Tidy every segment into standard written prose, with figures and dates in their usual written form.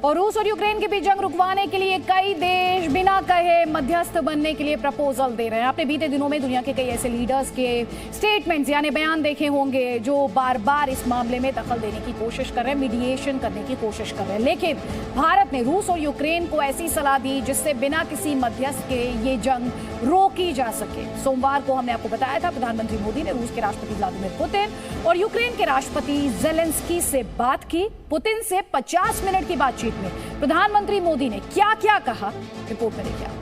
और रूस और यूक्रेन के बीच जंग रुकवाने के लिए कई देश बिना कहे मध्यस्थ बनने के लिए प्रपोजल दे रहे हैं। आपने बीते दिनों में दुनिया के कई ऐसे लीडर्स के स्टेटमेंट्स यानी बयान देखे होंगे जो बार बार इस मामले में दखल देने की कोशिश कर रहे हैं, मीडिएशन करने की कोशिश कर रहे हैं। लेकिन भारत ने रूस और यूक्रेन को ऐसी सलाह दी जिससे बिना किसी मध्यस्थ के ये जंग रोकी जा सके। सोमवार को हमने आपको बताया था प्रधानमंत्री मोदी ने रूस के राष्ट्रपति व्लादिमीर पुतिन और यूक्रेन के राष्ट्रपति जेलेंस्की से बात की। पुतिन से 50 मिनट की बातचीत में प्रधानमंत्री मोदी ने क्या क्या कहा, रिपोर्ट में देखिए।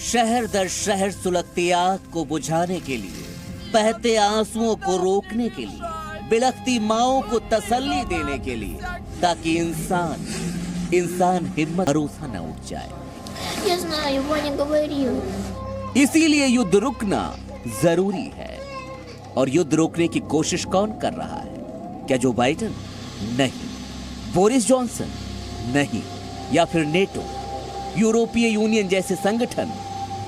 शहर दर शहर सुलगती आग को बुझाने के लिए, बहते आंसुओं को रोकने के लिए, बिलखती माओं को तसल्ली देने के लिए, ताकि इंसान हिम्मत भरोसा न उठ जाए। इसीलिए युद्ध रुकना जरूरी है। और युद्ध रोकने की कोशिश कौन कर रहा है? क्या जो बाइडेन? नहीं। Boris Johnson? नहीं। या फिर नेटो, यूरोपीय यूनियन जैसे संगठन?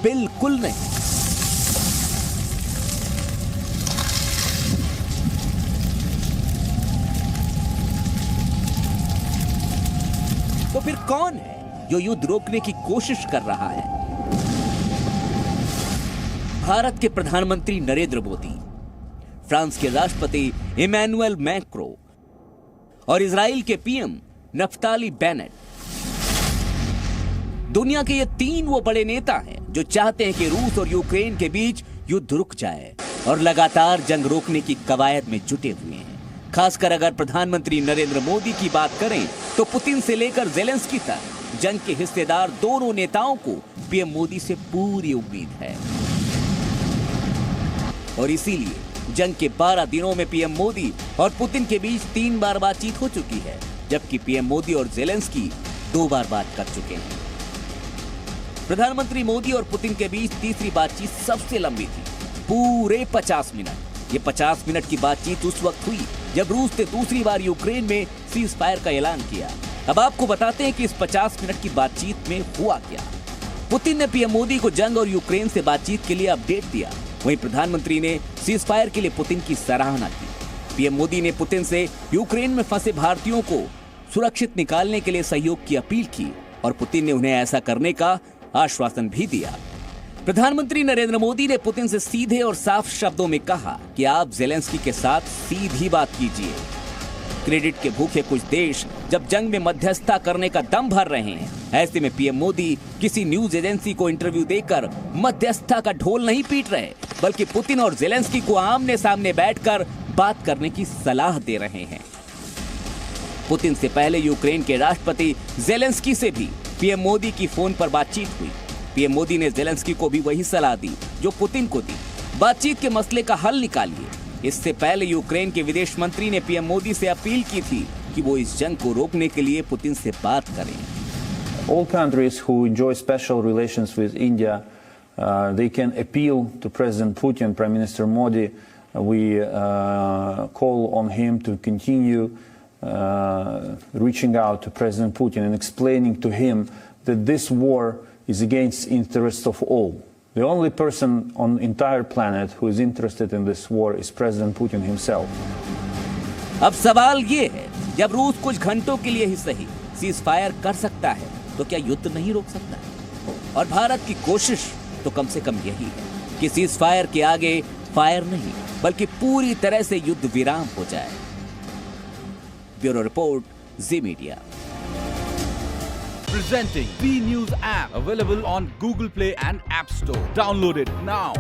बिल्कुल नहीं। तो फिर कौन है जो युद्ध रोकने की कोशिश कर रहा है? भारत के प्रधानमंत्री नरेंद्र मोदी, फ्रांस के राष्ट्रपति इमैनुअल मैक्रो और इजराइल के पीएम नफ्ताली बेनेट। दुनिया के ये तीन वो बड़े नेता हैं जो चाहते हैं कि रूस और यूक्रेन के बीच युद्ध रुक जाए और लगातार जंग रोकने की कवायद में जुटे हुए हैं। खासकर अगर प्रधानमंत्री नरेंद्र मोदी की बात करें तो पुतिन से लेकर जेलेंस्की तक जंग के हिस्सेदार दोनों नेताओं को पीएम मोदी से पूरी उम्मीद है। और इसीलिए जंग के 12 दिनों में पीएम मोदी और पुतिन के बीच 3 बार बातचीत हो चुकी है, जबकि पीएम मोदी और जेलेंस्की 2 बार बात कर चुके हैं। प्रधानमंत्री मोदी और पुतिन के बीच तीसरी बातचीत सबसे लंबी थी, पूरे 50 मिनट। ये 50 मिनट की बातचीत उस वक्त हुई जब रूस ने दूसरी बार यूक्रेन में सीज फायर का ऐलान किया। अब आपको बताते हैं कि इस 50 मिनट की बातचीत में हुआ क्या। पुतिन ने पीएम मोदी को जंग और यूक्रेन से बातचीत के लिए अपडेट दिया। वहीं प्रधानमंत्री ने सीज फायर के लिए पुतिन की सराहना की। पीएम मोदी ने पुतिन से यूक्रेन में फंसे भारतीयों को सुरक्षित निकालने के लिए सहयोग की अपील की और पुतिन ने उन्हें ऐसा करने का आश्वासन भी दिया। प्रधानमंत्री नरेंद्र मोदी ने पुतिन से सीधे और साफ शब्दों में कहा कि आप जेलेंस्की के साथ सीधी बात कीजिए। क्रेडिट के भूखे कुछ देश जब जंग में मध्यस्थता करने का दम भर रहे हैं, ऐसे में पीएम मोदी किसी न्यूज एजेंसी को इंटरव्यू देकर मध्यस्थता का ढोल नहीं पीट रहे, बल्कि पुतिन और जेलेंस्की को आमने सामने बैठकर बात करने की सलाह दे रहे हैं। पुतिन से पहले यूक्रेन के राष्ट्रपति जेलेंस्की से भी पीएम मोदी की फोन पर बातचीत हुई। पीएम मोदी ने जेलेंस्की को भी वही सलाह दी जो पुतिन को दी, बातचीत के मसले का हल निकालिए। इससे पहले यूक्रेन के विदेश मंत्री ने पीएम मोदी से अपील की थी कि वो इस जंग को रोकने के लिए पुतिन से बात करें। All countries who enjoy special relations with India, they can appeal to President Putin, Prime Minister Modi. We call on him to continue reaching out to President Putin and explaining to him that this war is against the interests of all. The only person on the entire planet who is interested in this war is President Putin himself. अब सवाल ये है, जब रूस कुछ घंटों के लिए ही सही सीज फायर कर सकता है तो क्या युद्ध नहीं रोक सकता? और भारत की कोशिश तो कम से कम यही है कि सीज फायर के आगे फायर नहीं बल्कि पूरी तरह से युद्ध विराम हो जाए। Bureau report, ji media. Presenting B News app, available on Google Play and App Store. Download it now.